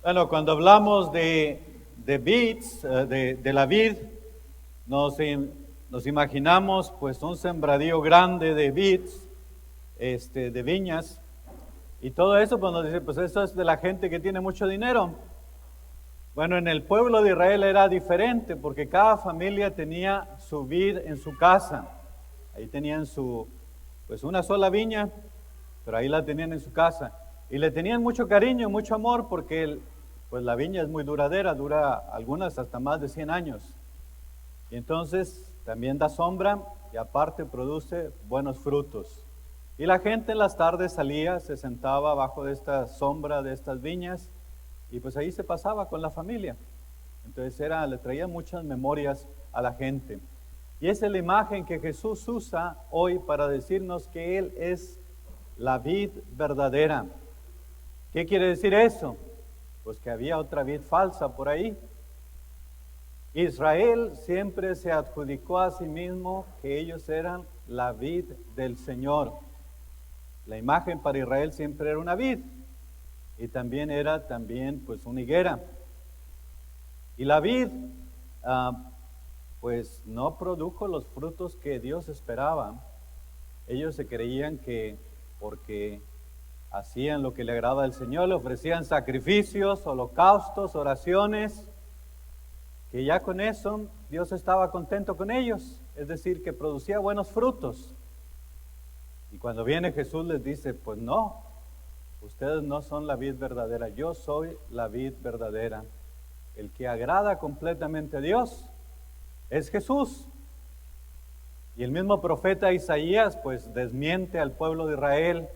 Bueno, cuando hablamos de vids, de la vid, nos imaginamos pues un sembradío grande de vids, de viñas, y todo eso pues nos dice, pues eso es de la gente que tiene mucho dinero. Bueno, en el pueblo de Israel era diferente porque cada familia tenía su vid en su casa. Ahí tenían pues una sola viña, pero ahí la tenían en su casa. Y le tenían mucho cariño, mucho amor porque pues la viña es muy duradera, dura algunas hasta más de 100 años. Y entonces también da sombra y aparte produce buenos frutos. Y la gente en las tardes salía, se sentaba bajo de esta sombra de estas viñas y pues ahí se pasaba con la familia. Entonces le traía muchas memorias a la gente. Y esa es la imagen que Jesús usa hoy para decirnos que Él es la vid verdadera. ¿Qué quiere decir eso? Pues que había otra vid falsa por ahí. Israel siempre se adjudicó a sí mismo que ellos eran la vid del Señor. La imagen para Israel siempre era una vid y también era pues una higuera. Y la vid pues no produjo los frutos que Dios esperaba. Ellos se creían que porque hacían lo que le agrada al Señor, le ofrecían sacrificios, holocaustos, oraciones, que ya con eso Dios estaba contento con ellos, es decir, que producía buenos frutos. Y cuando viene Jesús les dice, pues no, ustedes no son la vid verdadera, yo soy la vid verdadera. El que agrada completamente a Dios es Jesús. Y el mismo profeta Isaías pues desmiente al pueblo de Israel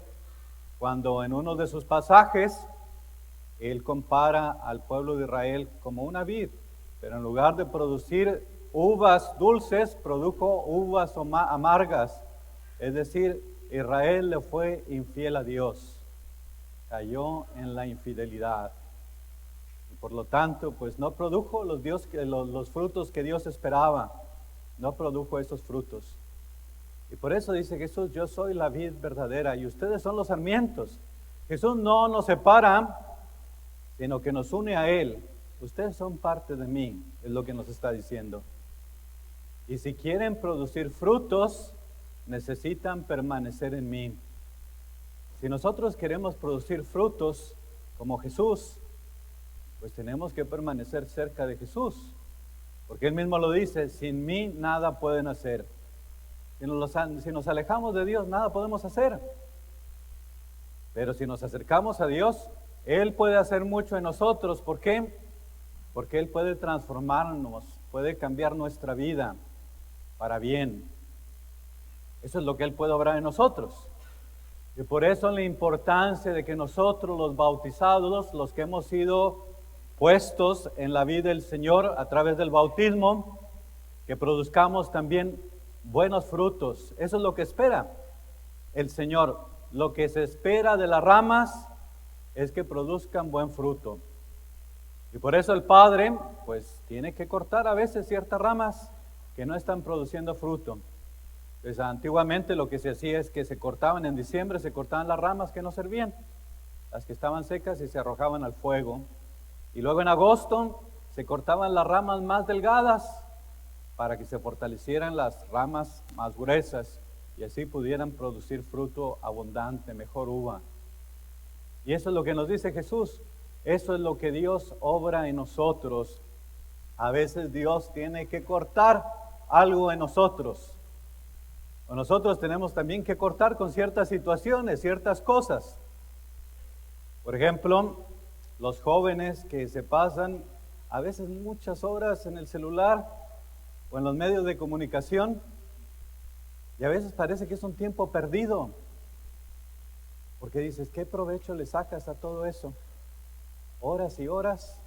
cuando en uno de sus pasajes él compara al pueblo de Israel como una vid, pero en lugar de producir uvas dulces, produjo uvas amargas. Es decir, Israel le fue infiel a Dios, cayó en la infidelidad. Y por lo tanto, pues no produjo los frutos que Dios esperaba, no produjo esos frutos. Y por eso dice Jesús, yo soy la vid verdadera y ustedes son los sarmientos. Jesús no nos separa, sino que nos une a Él. Ustedes son parte de mí, es lo que nos está diciendo. Y si quieren producir frutos, necesitan permanecer en mí. Si nosotros queremos producir frutos como Jesús, pues tenemos que permanecer cerca de Jesús. Porque Él mismo lo dice, sin mí nada pueden hacer. Si nos alejamos de Dios, nada podemos hacer. Pero si nos acercamos a Dios, Él puede hacer mucho en nosotros. ¿Por qué? Porque Él puede transformarnos, puede cambiar nuestra vida para bien. Eso es lo que Él puede obrar en nosotros. Y por eso la importancia de que nosotros, los bautizados, los que hemos sido puestos en la vida del Señor a través del bautismo, que produzcamos también buenos frutos. Eso es lo que espera el Señor. Lo que se espera de las ramas es que produzcan buen fruto. Y por eso el Padre, pues, tiene que cortar a veces ciertas ramas que no están produciendo fruto. Pues antiguamente lo que se hacía es que se cortaban en diciembre, se cortaban las ramas que no servían, las que estaban secas y se arrojaban al fuego. Y luego en agosto se cortaban las ramas más delgadas para que se fortalecieran las ramas más gruesas y así pudieran producir fruto abundante, mejor uva. Y eso es lo que nos dice Jesús. Eso es lo que Dios obra en nosotros. A veces Dios tiene que cortar algo en nosotros. O nosotros tenemos también que cortar con ciertas situaciones, ciertas cosas. Por ejemplo, los jóvenes que se pasan a veces muchas horas en el celular o en los medios de comunicación y a veces parece que es un tiempo perdido. Porque dices, ¿qué provecho le sacas a todo eso? Horas y horas.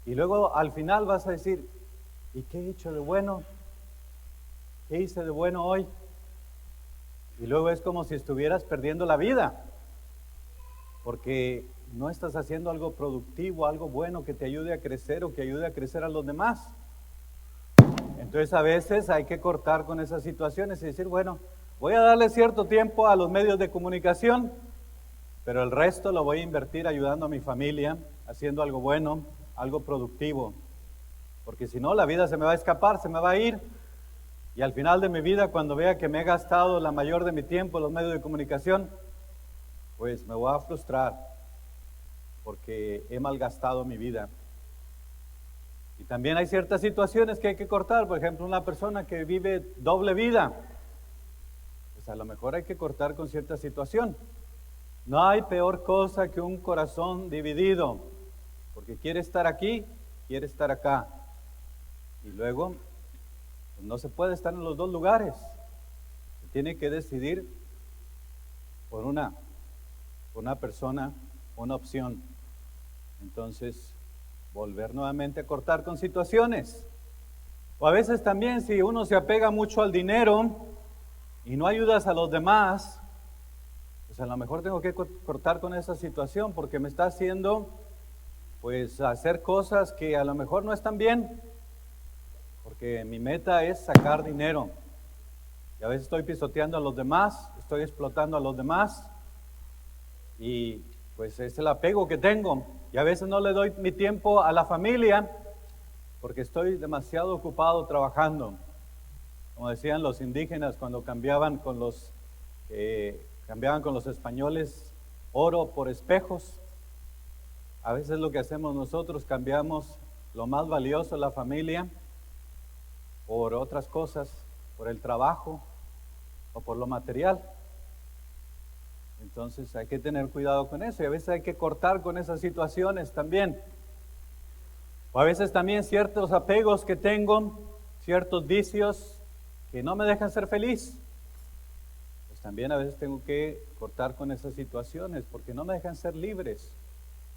Y luego al final vas a decir, ¿y qué he hecho de bueno? ¿Qué hice de bueno hoy? Y luego es como si estuvieras perdiendo la vida, porque no estás haciendo algo productivo, algo bueno que te ayude a crecer o que ayude a crecer a los demás. Entonces a veces hay que cortar con esas situaciones y decir, bueno, voy a darle cierto tiempo a los medios de comunicación, pero el resto lo voy a invertir ayudando a mi familia, haciendo algo bueno, algo productivo, porque si no la vida se me va a escapar, se me va a ir, y al final de mi vida, cuando vea que me he gastado la mayor de mi tiempo en los medios de comunicación, pues me voy a frustrar, porque he malgastado mi vida. Y también hay ciertas situaciones que hay que cortar. Por ejemplo, una persona que vive doble vida, pues a lo mejor hay que cortar con cierta situación. No hay peor cosa que un corazón dividido, porque quiere estar aquí, quiere estar acá. Y luego, pues no se puede estar en los dos lugares. Se tiene que decidir por una persona, una opción. Entonces, volver nuevamente a cortar con situaciones. O a veces también si uno se apega mucho al dinero y no ayudas a los demás, pues a lo mejor tengo que cortar con esa situación porque me está haciendo pues hacer cosas que a lo mejor no están bien, porque mi meta es sacar dinero. Y a veces estoy pisoteando a los demás, estoy explotando a los demás y pues es el apego que tengo. Y a veces no le doy mi tiempo a la familia porque estoy demasiado ocupado trabajando. Como decían los indígenas cuando cambiaban con los españoles oro por espejos. A veces lo que hacemos nosotros, cambiamos lo más valioso de la familia por otras cosas, por el trabajo o por lo material. Entonces hay que tener cuidado con eso y a veces hay que cortar con esas situaciones también. O a veces también ciertos apegos que tengo, ciertos vicios que no me dejan ser feliz. Pues también a veces tengo que cortar con esas situaciones porque no me dejan ser libres,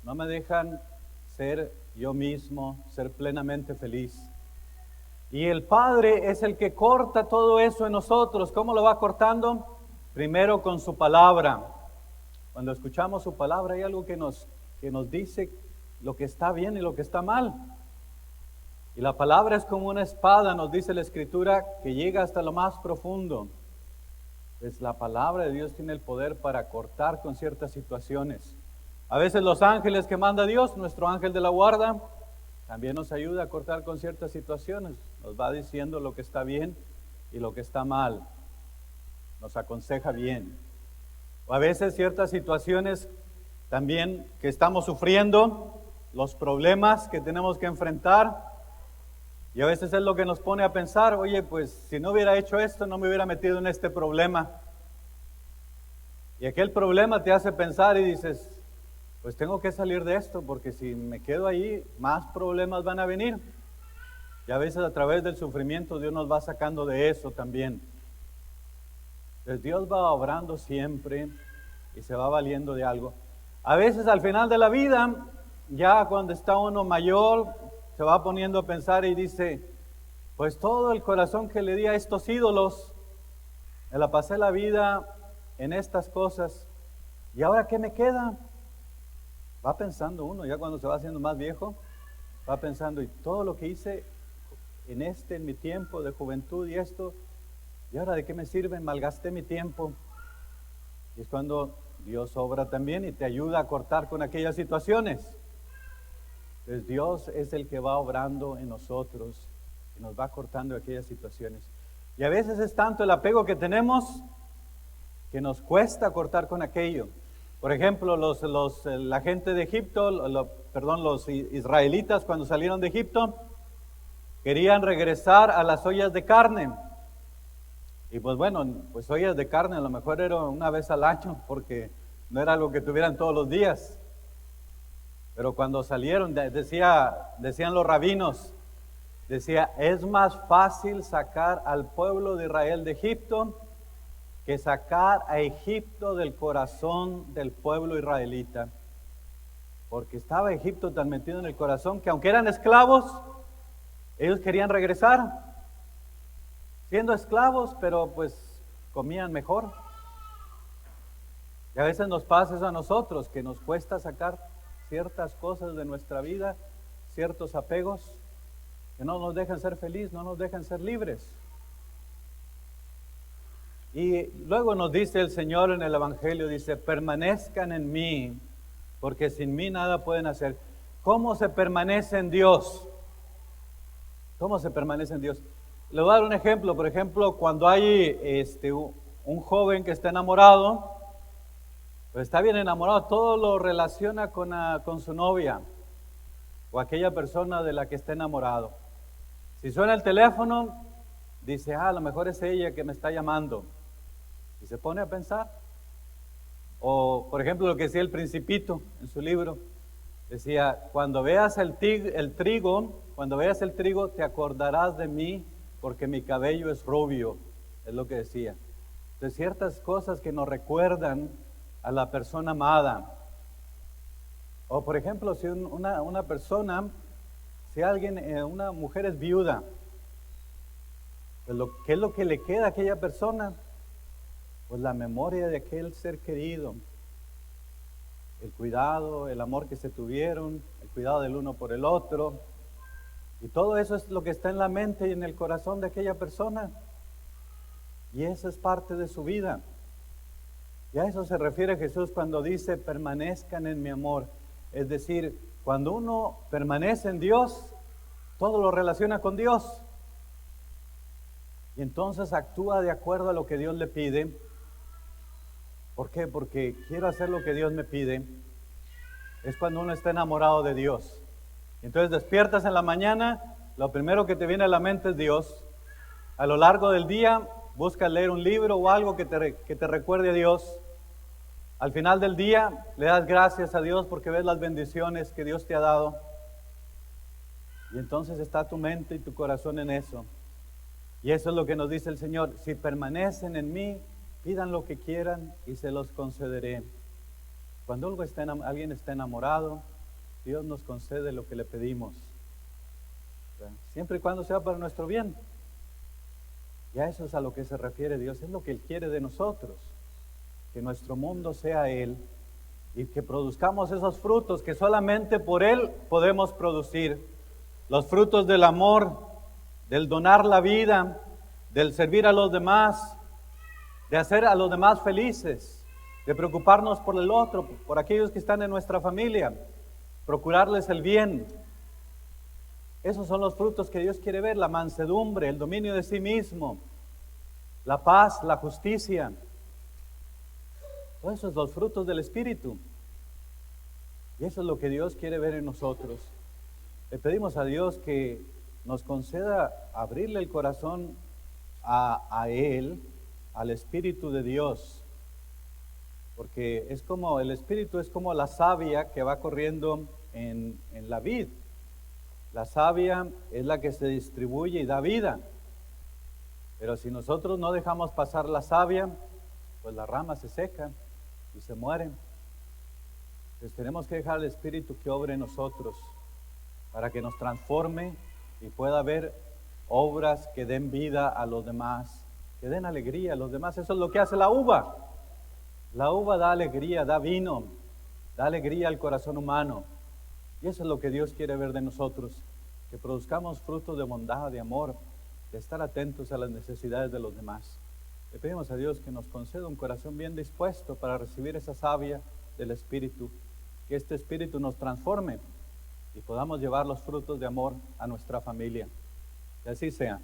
no me dejan ser yo mismo, ser plenamente feliz. Y el Padre es el que corta todo eso en nosotros. ¿Cómo lo va cortando? Primero con su palabra. Cuando escuchamos su palabra hay algo que nos dice lo que está bien y lo que está mal. Y la palabra es como una espada, nos dice la Escritura, que llega hasta lo más profundo. Pues la palabra de Dios tiene el poder para cortar con ciertas situaciones. A veces los ángeles que manda Dios, nuestro ángel de la guarda, también nos ayuda a cortar con ciertas situaciones. Nos va diciendo lo que está bien y lo que está mal. Nos aconseja bien. O a veces ciertas situaciones también que estamos sufriendo, los problemas que tenemos que enfrentar. Y a veces es lo que nos pone a pensar, oye, pues si no hubiera hecho esto, no me hubiera metido en este problema. Y aquel problema te hace pensar y dices, pues tengo que salir de esto, porque si me quedo ahí, más problemas van a venir. Y a veces a través del sufrimiento Dios nos va sacando de eso también. Entonces Dios va obrando siempre y se va valiendo de algo. A veces al final de la vida, ya cuando está uno mayor, se va poniendo a pensar y dice, pues todo el corazón que le di a estos ídolos, me la pasé la vida en estas cosas, ¿y ahora qué me queda? Va pensando uno, ya cuando se va haciendo más viejo, va pensando, y todo lo que hice en mi tiempo de juventud y esto, ¿y ahora de qué me sirve? Malgasté mi tiempo. Y es cuando Dios obra también y te ayuda a cortar con aquellas situaciones. Entonces Dios es el que va obrando en nosotros y nos va cortando aquellas situaciones. Y a veces es tanto el apego que tenemos que nos cuesta cortar con aquello. Por ejemplo, la gente de Egipto, los israelitas cuando salieron de Egipto, querían regresar a las ollas de carne. Y pues bueno, pues ollas de carne a lo mejor era una vez al año, porque no era algo que tuvieran todos los días. Pero cuando salieron, decían los rabinos, es más fácil sacar al pueblo de Israel de Egipto que sacar a Egipto del corazón del pueblo israelita. Porque estaba Egipto tan metido en el corazón que aunque eran esclavos, ellos querían regresar. Siendo esclavos, pero pues comían mejor. Y a veces nos pasa eso a nosotros, que nos cuesta sacar ciertas cosas de nuestra vida, ciertos apegos que no nos dejan ser felices, no nos dejan ser libres. Y luego nos dice el Señor en el Evangelio, dice, permanezcan en mí, porque sin mí nada pueden hacer. ¿Cómo se permanece en Dios? ¿Cómo se permanece en Dios? Le voy a dar un ejemplo. Por ejemplo, cuando hay un joven que está enamorado, pues está bien enamorado, todo lo relaciona con su novia o aquella persona de la que está enamorado. Si suena el teléfono, dice, a lo mejor es ella que me está llamando. Y se pone a pensar. O, por ejemplo, lo que decía el Principito en su libro. Decía, cuando veas el trigo, te acordarás de mí porque mi cabello es rubio. Es lo que decía. Entonces, ciertas cosas que nos recuerdan a la persona amada. O, por ejemplo, si una persona, si alguien, una mujer es viuda, pues ¿qué es lo que le queda a aquella persona? Pues la memoria de aquel ser querido, el cuidado, el amor que se tuvieron, el cuidado del uno por el otro, y todo eso es lo que está en la mente y en el corazón de aquella persona, y eso es parte de su vida. Y a eso se refiere Jesús cuando dice, permanezcan en mi amor. Es decir, cuando uno permanece en Dios, todo lo relaciona con Dios, y entonces actúa de acuerdo a lo que Dios le pide. ¿Por qué? Porque quiero hacer lo que Dios me pide. Es cuando uno está enamorado de Dios. Entonces despiertas en la mañana, lo primero que te viene a la mente es Dios. A lo largo del día buscas leer un libro o algo que te recuerde a Dios. Al final del día le das gracias a Dios porque ves las bendiciones que Dios te ha dado. Y entonces está tu mente y tu corazón en eso. Y eso es lo que nos dice el Señor. Si permanecen en mí, pidan lo que quieran y se los concederé. Cuando alguien está enamorado, Dios nos concede lo que le pedimos. Siempre y cuando sea para nuestro bien. Y a eso es a lo que se refiere Dios. Es lo que Él quiere de nosotros. Que nuestro mundo sea Él. Y que produzcamos esos frutos que solamente por Él podemos producir. Los frutos del amor, del donar la vida, del servir a los demás, de hacer a los demás felices, de preocuparnos por el otro, por aquellos que están en nuestra familia, procurarles el bien. Esos son los frutos que Dios quiere ver, la mansedumbre, el dominio de sí mismo, la paz, la justicia. Todos esos son los frutos del Espíritu. Y eso es lo que Dios quiere ver en nosotros. Le pedimos a Dios que nos conceda abrirle el corazón a Él, al Espíritu de Dios, porque es como, el Espíritu es como la savia que va corriendo en la vid. La savia es la que se distribuye y da vida, pero si nosotros no dejamos pasar la savia, pues las ramas se secan y se mueren. Entonces tenemos que dejar al Espíritu que obre en nosotros, para que nos transforme y pueda haber obras que den vida a los demás, que den alegría a los demás. Eso es lo que hace la uva. La uva da alegría, da vino, da alegría al corazón humano. Y eso es lo que Dios quiere ver de nosotros, que produzcamos frutos de bondad, de amor, de estar atentos a las necesidades de los demás. Le pedimos a Dios que nos conceda un corazón bien dispuesto para recibir esa savia del Espíritu, que este Espíritu nos transforme y podamos llevar los frutos de amor a nuestra familia. Que así sea.